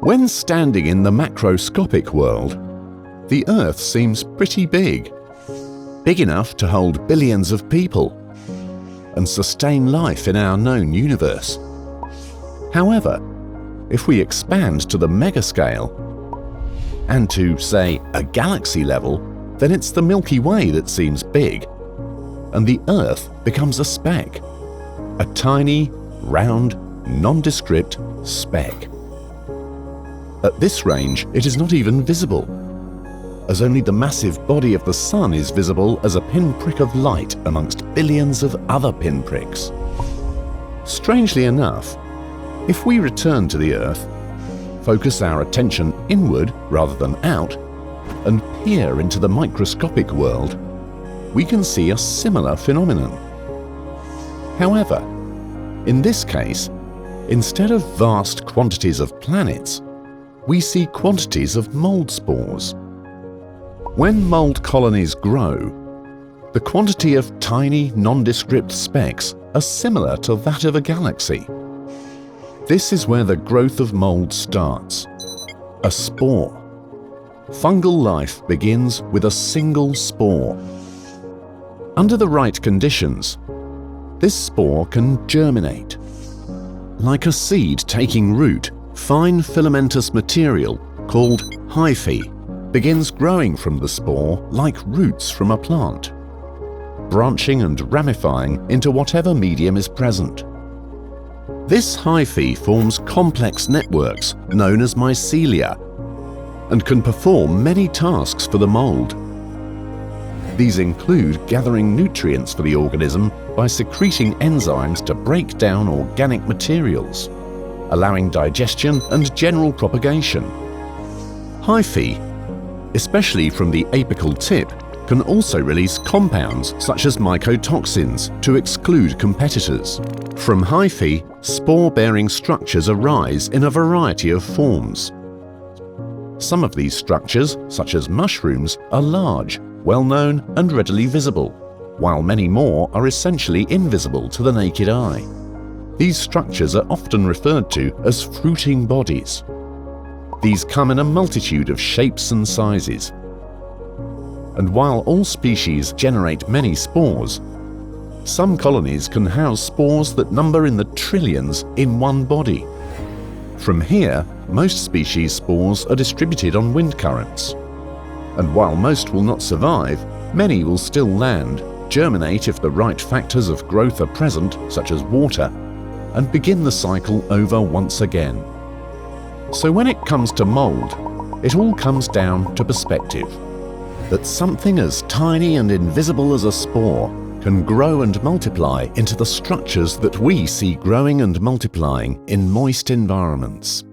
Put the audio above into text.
When standing in the macroscopic world, the Earth seems pretty big. Big enough to hold billions of people and sustain life in our known universe. However, if we expand to the megascale and to, say, a galaxy level, then it's the Milky Way that seems big, and the Earth becomes a speck. A tiny, round, nondescript speck. At this range, it is not even visible, as only the massive body of the Sun is visible as a pinprick of light amongst billions of other pinpricks. Strangely enough, if we return to the Earth, focus our attention inward rather than out, and peer into the microscopic world, we can see a similar phenomenon. However, in this case, instead of vast quantities of planets, we see quantities of mould spores. When mould colonies grow, the quantity of tiny, nondescript specks are similar to that of a galaxy. This is where the growth of mould starts. A spore. Fungal life begins with a single spore. Under the right conditions, this spore can germinate. Like a seed taking root, fine filamentous material called hyphae begins growing from the spore like roots from a plant, branching and ramifying into whatever medium is present. This hyphae forms complex networks known as mycelia and can perform many tasks for the mould. These include gathering nutrients for the organism by secreting enzymes to break down organic materials, allowing digestion and general propagation. Hyphae, especially from the apical tip, can also release compounds such as mycotoxins to exclude competitors. From hyphae, spore-bearing structures arise in a variety of forms. Some of these structures, such as mushrooms, are large, well-known and readily visible, while many more are essentially invisible to the naked eye. These structures are often referred to as fruiting bodies. These come in a multitude of shapes and sizes. And while all species generate many spores, some colonies can house spores that number in the trillions in one body. From here, most species' spores are distributed on wind currents. And while most will not survive, many will still land, germinate if the right factors of growth are present, such as water, and begin the cycle over once again. So when it comes to mould, it all comes down to perspective. That something as tiny and invisible as a spore can grow and multiply into the structures that we see growing and multiplying in moist environments.